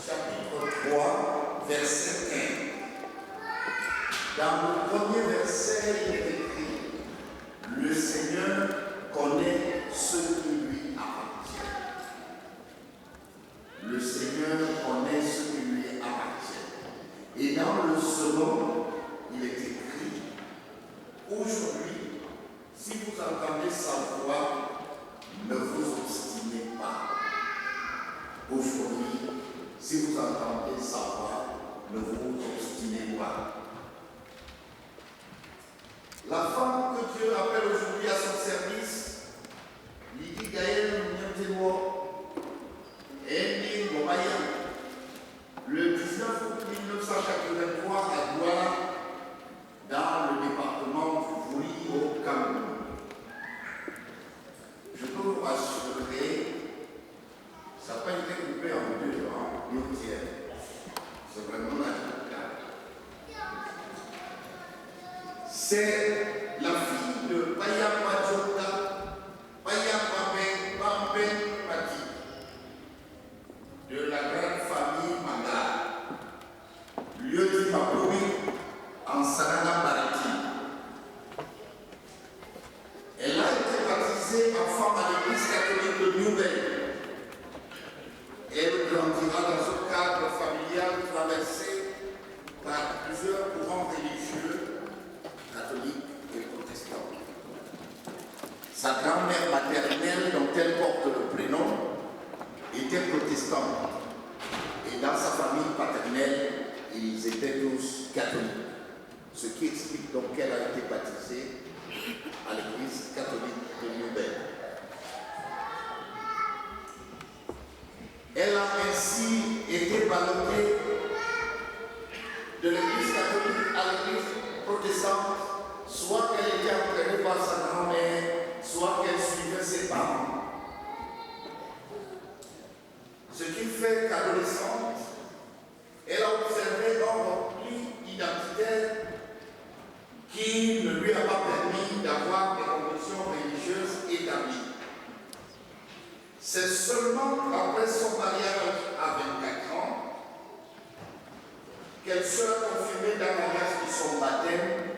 chapitre 3, verset 1. Dans le premier verset, il est écrit: le Seigneur connaît ce qui lui appartient. Le Seigneur connaît ce qui lui appartient. Et dans le second, il est écrit: aujourd'hui, si vous entendez sa voix, ne vous obstinez pas. Aujourd'hui, si vous entendez sa voix, ne vous obstinez pas. La femme que Dieu appelle aujourd'hui à son service, Lydie Gaël Nyantewo, est le 19 août 1983 à Douala, dans le département du Vouli au Cameroun. Je peux vous rassurer, ça n'a pas été coupé en deux, ni au tiers. C'est vraiment la c'est la fille de Paya Majota, Paya Pampen Mati, de la grande famille Manga, lieu du Mapoui, en Sarana Barati. Elle a été baptisée enfant à l'église catholique de Nouvelle. Elle grandira dans un cadre familial traversé par plusieurs courants religieux, catholique et protestant. Sa grand-mère maternelle, dont elle porte le prénom, était protestante. Et dans sa famille paternelle, ils étaient tous catholiques. Ce qui explique donc qu'elle a été baptisée à l'église catholique de Nouvelle. Elle a ainsi été ballottée de l'église catholique à l'église protestante, soit qu'elle était entraînée par sa grand-mère, soit qu'elle suivait ses parents. Ce qui fait qu'adolescente, elle a observé un repli identitaire qui ne lui a pas permis d'avoir des convictions religieuses établies. C'est seulement après son mariage à 24 ans qu'elle sera confirmée dans l'alliance de son baptême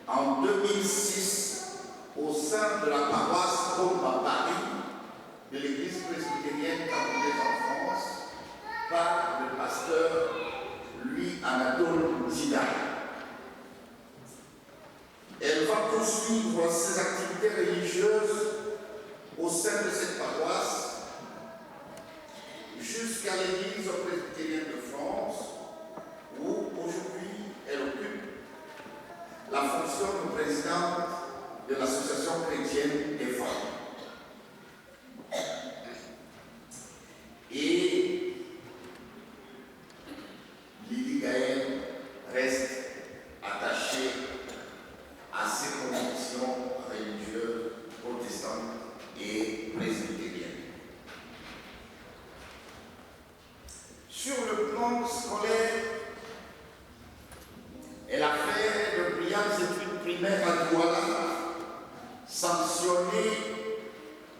en 2006 au sein de la paroisse Rome à Paris de l'église presbytérienne camerounaise en France par le pasteur Louis Anatole Zida. Elle va poursuivre ses activités religieuses au sein de cette paroisse jusqu'à l'église presbytérienne de France, où aujourd'hui elle occupe la fonction de présidente de l'association chrétienne des femmes. Et Lydie Gaël reste attachée à ses convictions religieuses protestantes et presbytériennes. Sur le plan scolaire, elle a fait de brillantes études primaires à Douala, sanctionnées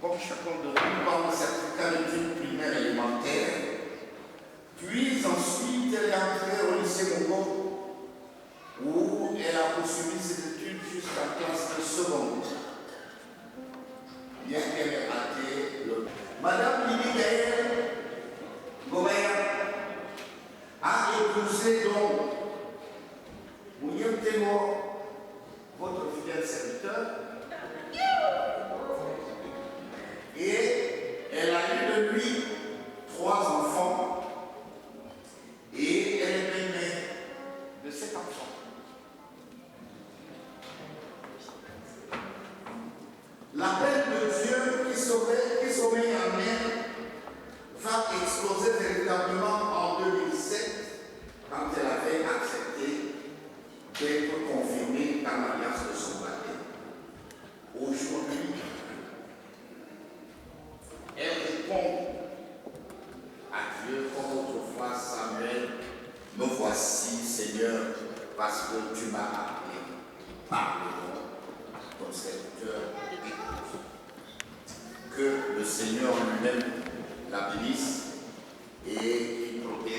comme chacun de nous par le certificat d'études primaires élémentaires. Puis ensuite, elle est entrée au lycée Mogo, où elle a poursuivi ses études jusqu'à classe de seconde. Bien qu'elle ait raté le... Madame Lydie Gaël Gobert a épousé donc William Témo, votre fidèle serviteur, et elle a eu de lui 3 enfants, et elle est l'aînée de 7 enfants. L'appel de Dieu qui sommeille en elle va exploser véritablement en 2007 quand elle avait accepté d'être confirmée dans l'alliance de son baptême. Aujourd'hui, elle répond à Dieu comme autrefois Samuel: me voici, Seigneur, parce que tu m'as appelé par le nom, ton serviteur écoute. Que le Seigneur lui-même la bénisse et qu'il protège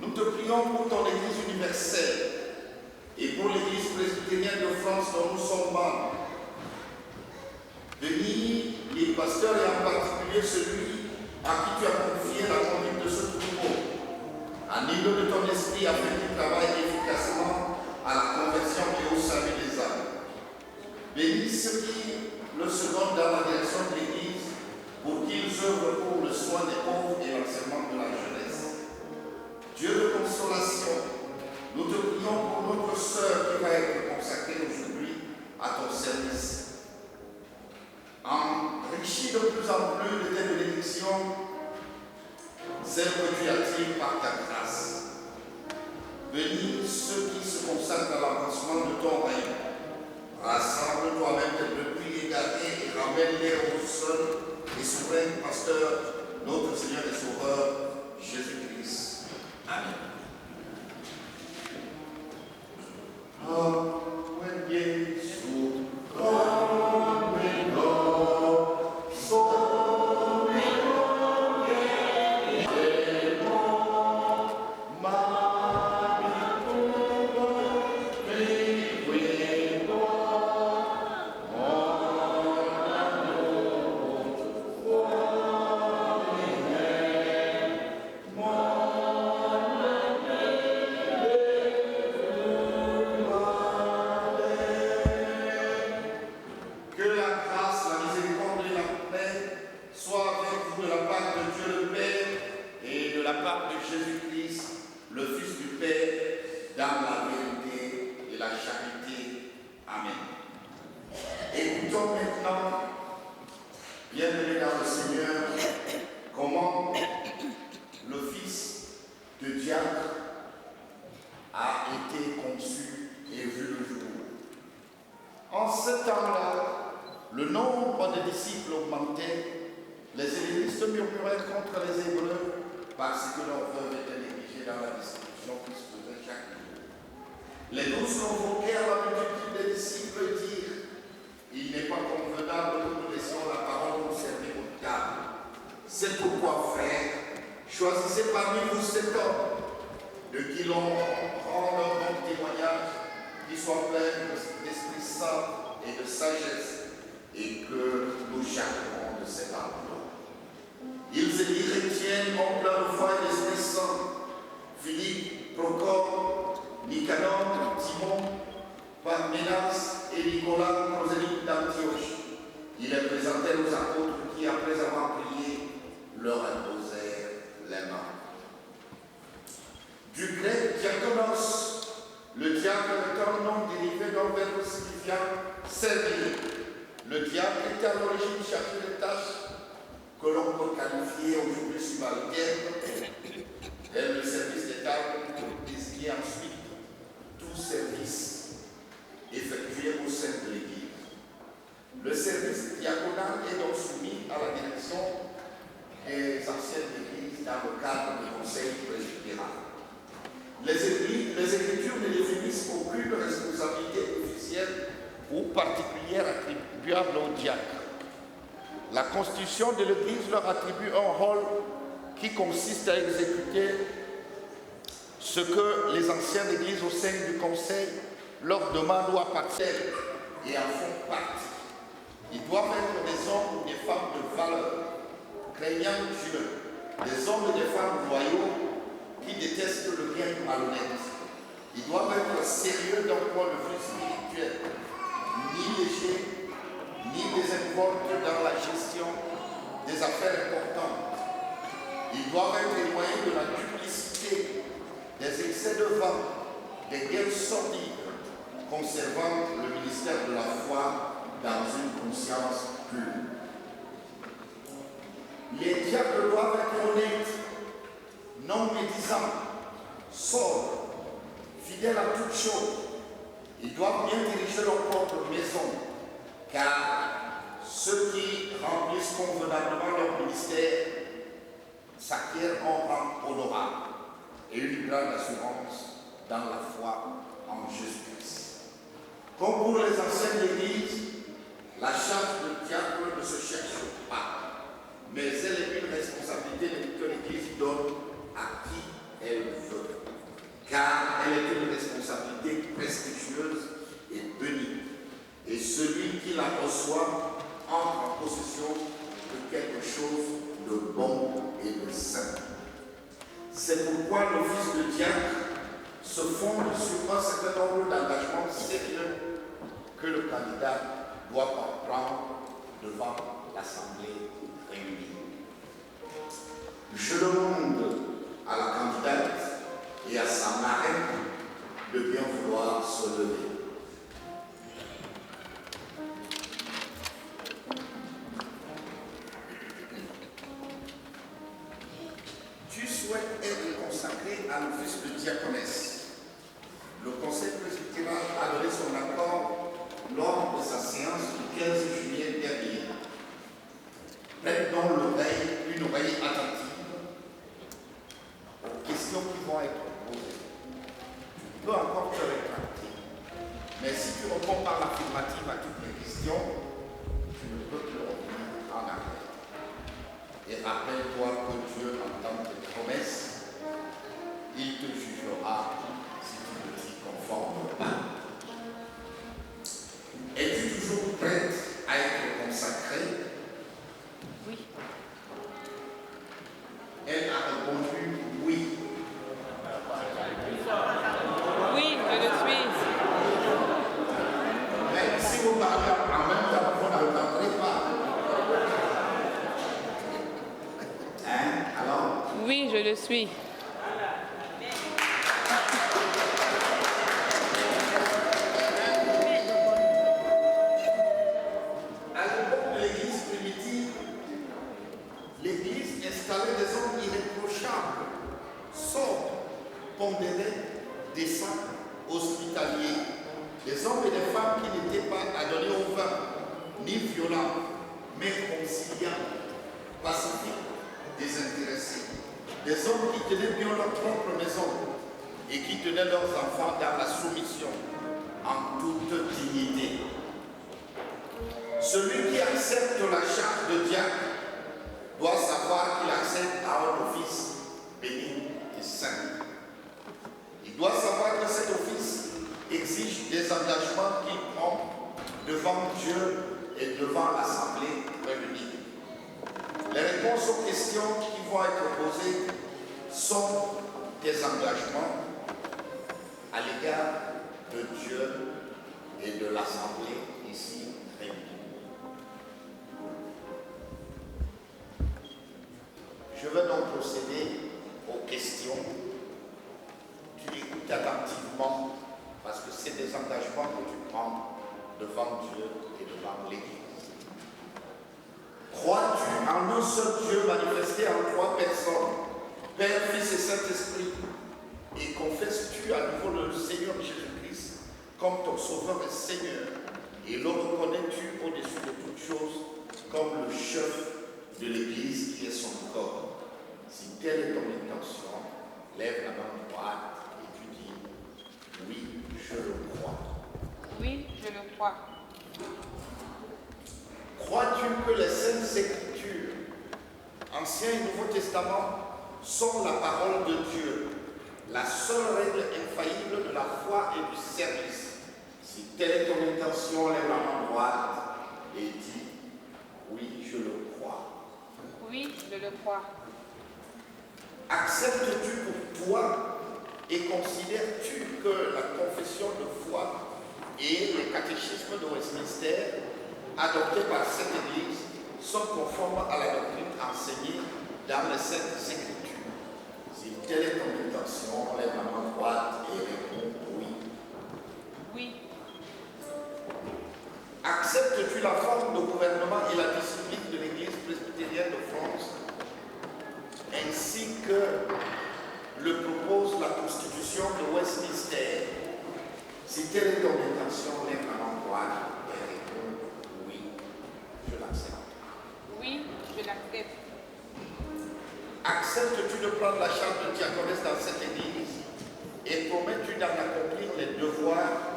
Nous te prions pour ton Église universelle et pour l'Église presbytérienne de France dont nous sommes membres. Bénis les pasteurs et en particulier celui à qui tu as confié la conduite de ce troupeau. Anime de ton esprit afin qu'il travaille efficacement à la conversion et au salut des âmes. Bénis ceux qui le secondent dans la direction de l'Église pour qu'ils œuvrent pour le soin des pauvres et l'enseignement de la jeunesse. Dieu de consolation, nous te prions pour notre sœur qui va être consacrée aujourd'hui à ton service. Enrichis de plus en plus de tes bénédictions, celles que tu attires par ta grâce. Bénis ceux qui se consacrent à l'avancement de ton règne. Rassemble toi-même tes brebis égarées et ramène-les au seul et souverain pasteur, notre Seigneur et Sauveur, Jésus-Christ. Amen. La Constitution de l'Église leur attribue un rôle qui consiste à exécuter ce que les anciens d'Église au sein du Conseil leur demandent ou appartiennent et en font partie. Ils doivent être des hommes ou des femmes de valeur, craignant Dieu, des hommes et des femmes loyaux qui détestent le bien malhonnête. Ils doivent être sérieux d'un point de vue spirituel, ni légers, ni désinvoltes dans la gestion des affaires importantes. Ils doivent être éloignés de la duplicité, des excès de vent, des guerres sordides, conservant le ministère de la foi dans une conscience pure. Les diacres doivent être honnêtes, non médisants, sobres, fidèles à toutes choses. Ils doivent bien diriger leur propre maison, car ceux qui remplissent convenablement leur ministère s'acquièrent un rang honorable et une grande assurance dans la foi en Jésus-Christ. Comme pour les anciens de l'Église, la charge de diacre ne se cherche pas, mais elle est une responsabilité que l'Église donne à qui elle veut. se fonde sur un certain nombre d'engagements sérieux que le candidat doit prendre devant l'Assemblée réunie. Je demande à la candidate et à sa marraine de bien vouloir se lever. Tu souhaites être consacré à l'office de diaconesse. Le Conseil presbytéral a donné son accord lors de sa séance du 15 juillet dernier. Prête donc une oreille attentive aux questions qui vont être posées. Tu peux encore te rétracter, mais si tu réponds par l'affirmative à toutes les questions, tu ne peux plus revenir en arrière. Et rappelle-toi que Dieu entend tes promesses, il te jugera si tu ne t'y conformes pas. Es-tu toujours prête à être consacrée? Oui. Elle a répondu oui. Oui, je le suis. Mais si vous parlez en même temps, vous n'entendrez pas. Hein? Alors? Oui, je le suis. À l'époque de l'Église primitive, l'Église installait des hommes irréprochables, sobres, pondérés, décents, hospitaliers, des hommes et des femmes qui n'étaient pas adonnés au vin, ni violents, mais conciliants, pacifiques, désintéressés, des hommes qui tenaient bien leur propre maison et qui tenaient leurs enfants dans la soumission, en toute dignité. Celui qui accepte la charge de diacre doit savoir qu'il accède à un office béni et saint. Il doit savoir que cet office exige des engagements qu'il prend devant Dieu et devant l'Assemblée réunie. Les réponses aux questions qui vont être posées sont des engagements à l'égard de Dieu et de l'Assemblée ici réunie. Je vais donc procéder aux questions. Tu écoutes attentivement parce que c'est des engagements que tu prends devant Dieu et devant l'Église. Crois-tu en un seul Dieu manifesté en trois personnes, Père, Fils et Saint-Esprit, et confesses-tu à nouveau le Seigneur Jésus-Christ comme ton Sauveur et Seigneur, et le reconnais-tu au-dessus de toutes choses comme le chef de l'Église qui est son corps? Si telle est ton intention, lève la main droite et tu dis « Oui, je le crois ». Oui, je le crois. Crois-tu que les Saintes Écritures, Ancien et Nouveau Testament, sont la parole de Dieu, la seule règle infaillible de la foi et du service? Si telle est ton intention, lève la main droite et dis « Oui, je le crois ». Oui, je le crois. Acceptes-tu pour toi et considères-tu que la confession de foi et le catéchisme de Westminster adoptés par cette Église sont conformes à la doctrine enseignée dans les Saintes Écritures? Si telle est ton intention, lève la main droite et réponds oui. Oui. Acceptes-tu la forme de gouvernement et la discipline de l'Église presbytérienne de France, ainsi que le propose la Constitution de Westminster? Si telle est ton intention, lève la main droite et réponds oui, je l'accepte. Oui, je l'accepte. Acceptes-tu de prendre la charge de diaconesse dans cette Église et promets-tu d'en accomplir les devoirs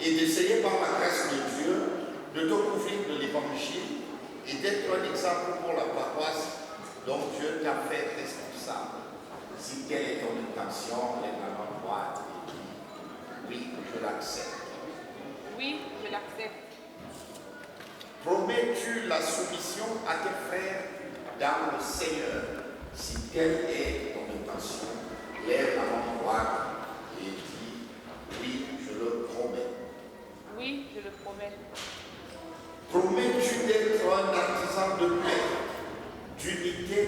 et d'essayer par la grâce de Dieu de te couvrir de l'Évangile et d'être un exemple pour la paroisse dont Dieu t'a fait responsable? Si telle est ton intention, lève la main droite et dis oui, je l'accepte. Oui, je l'accepte. Promets-tu la soumission à tes frères dans le Seigneur? Si telle est ton intention, lève la main droite et dis un artisan de paix, d'unité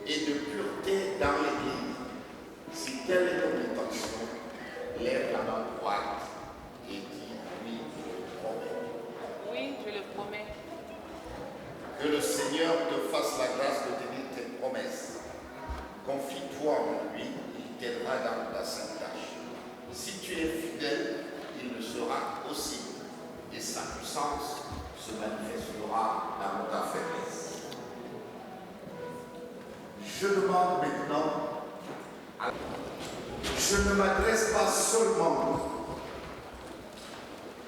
et de pureté dans l'Église. Si telle est ton intention, lève la main droite et dis oui, je le promets. Oui, je le promets. Que le Seigneur te fasse la grâce de tenir tes promesses. Confie-toi en lui, il t'aidera dans la sainte tâche. Si tu es fidèle, il le sera aussi, et sa puissance se manifestera dans ta faiblesse. Je demande maintenant, je ne m'adresse pas seulement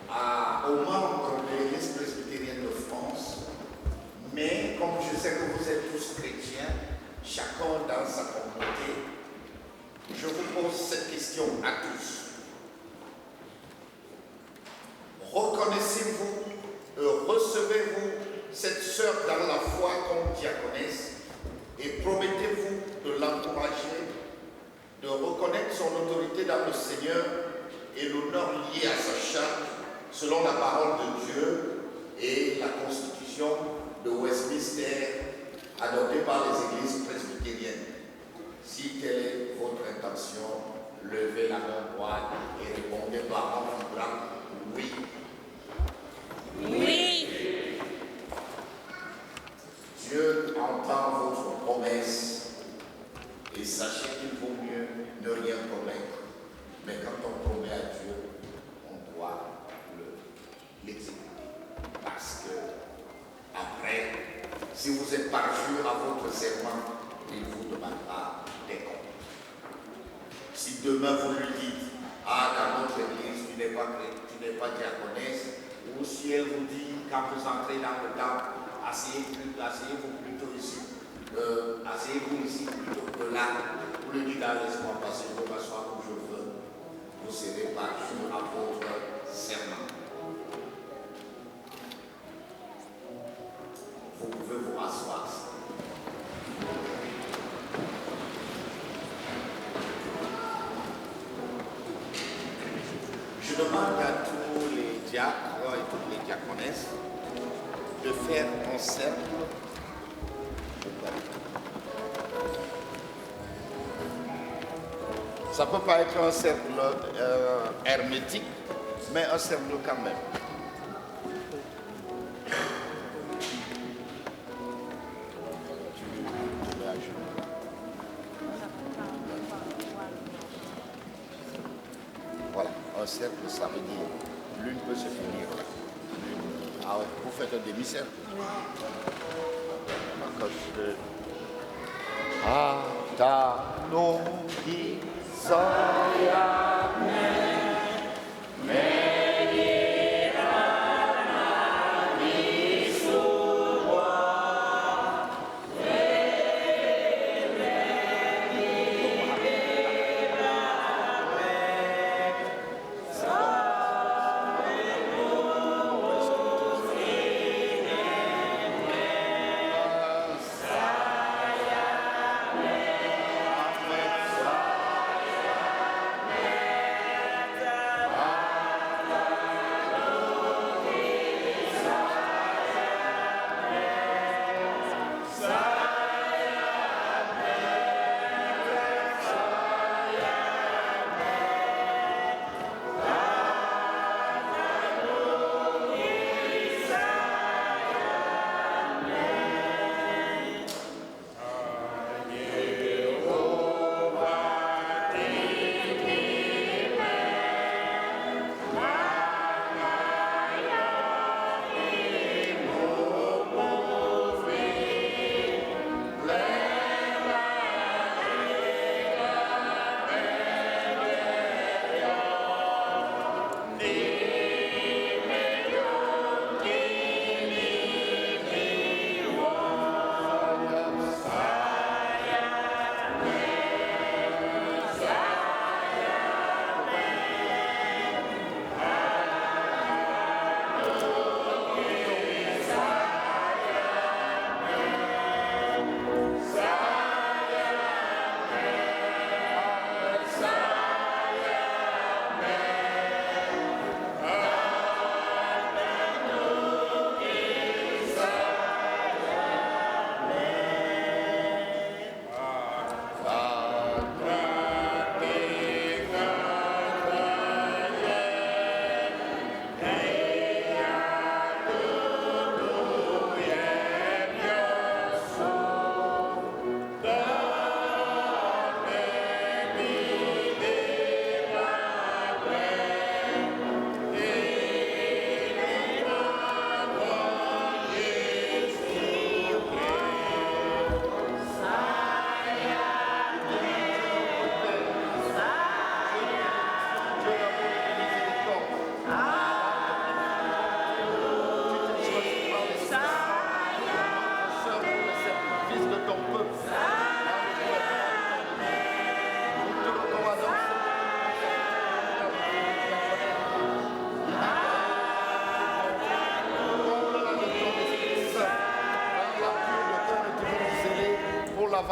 aux membres de l'Église presbytérienne de France, mais comme je sais que vous êtes tous chrétiens, chacun dans sa communauté, je vous pose cette question à tous. Reconnaissez-vous, recevez-vous cette sœur dans la foi comme diaconesse et promettez-vous de l'encourager, de reconnaître son autorité dans le Seigneur et l'honneur lié à sa charte selon la parole de Dieu et la constitution de Westminster adoptée par les églises presbytériennes. Si telle est votre intention, levez la main droite et répondez par un vibrant oui. Oui. Dieu entend votre promesse et sachez qu'il vaut mieux ne rien promettre. Mais quand on promet à Dieu, on doit l'exécuter. Parce que après, si vous êtes parjure à votre serment, il vous demandera des comptes. Si demain vous lui dites, dans notre église, tu n'es pas diaconesse, ou si elle vous dit, quand vous entrez dans le temple, asseyez-vous plutôt ici, asseyez-vous ici plutôt que là, vous lui dites, laisse-moi passer, je vais m'asseoir où je veux, vous serez parjure à votre serment. Vous pouvez vous rasseoir. Je demande à tous les diacres et toutes les diaconesses de faire un cercle. Ça ne peut pas être un cercle hermétique, mais un cercle quand même. Voilà, un cercle, ça veut dire l'une peut se finir là. Ah ouais, vous faites un demi-cercle. Atano Isaiah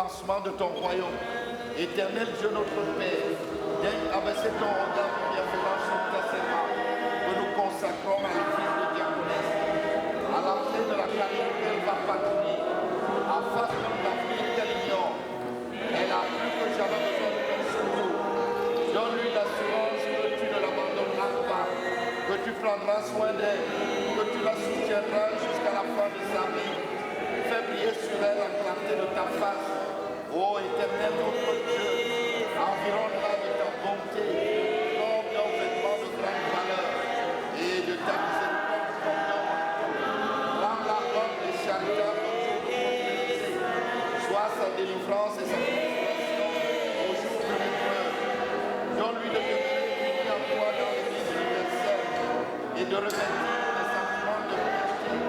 l'avancement de ton royaume. Éternel Dieu notre Père, daigne abaisser ton regard de bienfaisance sur ta servante, que nous consacrons à l'église de Diaconesse, à l'entrée de la carrière qu'elle va parcourir, en face de l'avenir qu'elle ignore. Elle a plus que jamais besoin de ton secours. Donne-lui l'assurance que tu ne l'abandonneras pas, que tu prendras soin d'elle, que tu la soutiendras jusqu'à la fin de sa vie. Fais briller sur elle la clarté de ta face. Ô éternel notre Dieu, environne-la de ta bonté, comme d'un vêtement de grande valeur, et de ta miséricorde comme d'un manteau. Rends-la bonne et charitable au jour de prospérité. Sois sa délivrance et sa consolation au jour de l'épreuve. Donne-lui de demeurer unie à toi dans l'Église universelle et de revêtir les sentiments de piété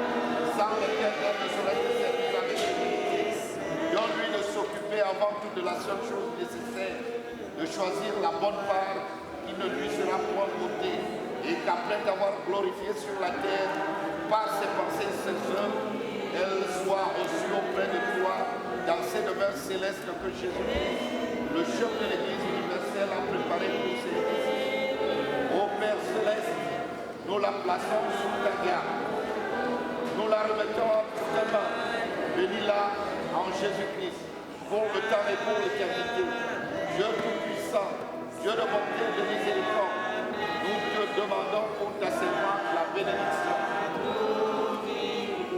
sans lesquels elle ne saurait te servir avec dignité. Donne-lui de s'occuper avant tout de la seule chose nécessaire, de choisir la bonne part qui ne lui sera point ôtée, et qu'après t'avoir glorifié sur la terre par ses pensées et ses œuvres, elle soit reçue auprès de toi dans ces demeures célestes que Jésus-Christ, le chef de l'Église universelle, a préparé pour ses disciples. Ô Père céleste, nous la plaçons sous ta garde. Nous la remettons entre tes mains. Bénis-la en Jésus-Christ, pour le temps et pour l'éternité. Dieu tout-puissant, Dieu de bonté et de miséricorde, nous te demandons pour ta servante la bénédiction.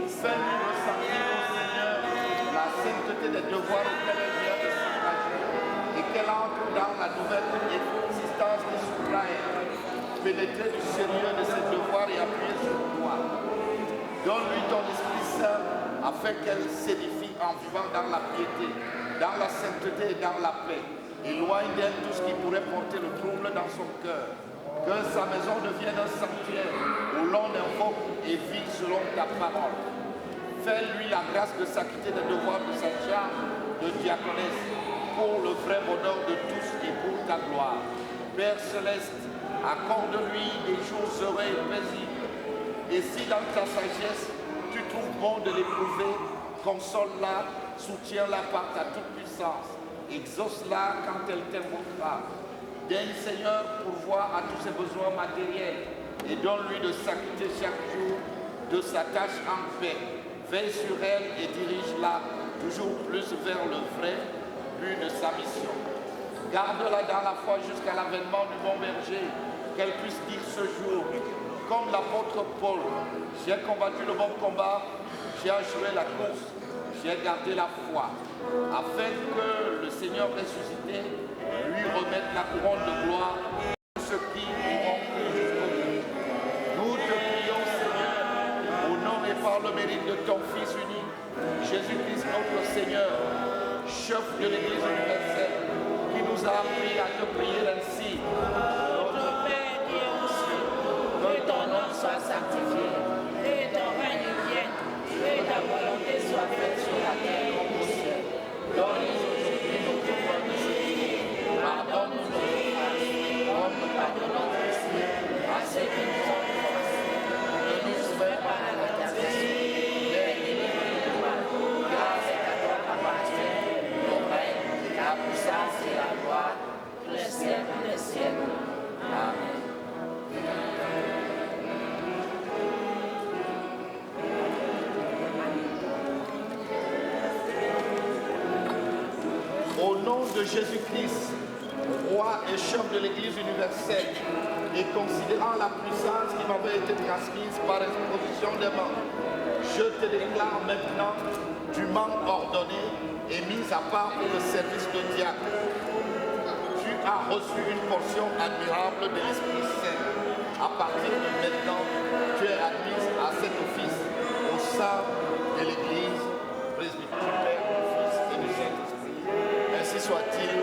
Fais-lui ressentir au Seigneur la sainteté des devoirs auxquels elle vient de s'engager et qu'elle entre dans la nouvelle existence qui s'ouvre à elle, pénétrée du sérieux de ses devoirs et appuyée sur toi. Donne-lui ton Esprit Saint afin qu'elle s'édifie en vivant dans la piété, dans la sainteté et dans la paix. Éloigne d'elle tout ce qui pourrait porter le trouble dans son cœur. Que sa maison devienne un sanctuaire où l'on invoque et vit selon ta parole. Fais-lui la grâce de s'acquitter des devoirs de sa charge de diaconesse pour le vrai bonheur de tous et pour ta gloire. Père céleste, accorde-lui des jours heureux et paisibles. Et si dans ta sagesse, tu trouves bon de l'éprouver, console-la, soutiens-la par ta toute-puissance. Exauce-la quand elle t'invoquera. Daigne, Seigneur, pourvoir à tous ses besoins matériels et donne-lui de s'acquitter chaque jour de sa tâche en paix. Veille sur elle et dirige-la toujours plus vers le vrai but de sa mission. Garde-la dans la foi jusqu'à l'avènement du bon berger, qu'elle puisse dire ce jour, comme l'apôtre Paul, j'ai combattu le bon combat, j'ai achevé la course, j'ai gardé la foi, afin que le Seigneur ressuscité lui remette la couronne de gloire pour ceux qui auront cru jusqu'au bout. Nous te prions, Seigneur, au nom et par le mérite de ton Fils unique, Jésus-Christ notre Seigneur, chef de l'Église universelle, qui nous a appris à te prier ainsi. Notre Père qui est aux cieux, que ton nom soit sanctifié, et ton règne vienne, et ta volonté soit faite sur la terre comme au ciel. Donne-nous aujourd'hui notre pain de ce jour. Pardonne-nous nos offenses, comme nous pardonnons aussi à ceux qui nous ont offensés. Ne nous soumets pas à la tentation, mais délivre-nous du mal. Car c'est à toi qu'appartiennent le règne, la puissance et la gloire, les siècles des siècles. Amen. Au nom de Jésus-Christ, roi et chef de l'Église universelle, et considérant la puissance qui m'avait été transmise par exposition des mains, je te déclare maintenant dûment ordonné et mis à part pour le service de diacre. Tu as reçu une portion admirable de l'Esprit Saint. À partir de maintenant, tu es admise à cet office au sein de l'Église presbytère du Père, du Fils et du Saint-Esprit. Ainsi soit-il.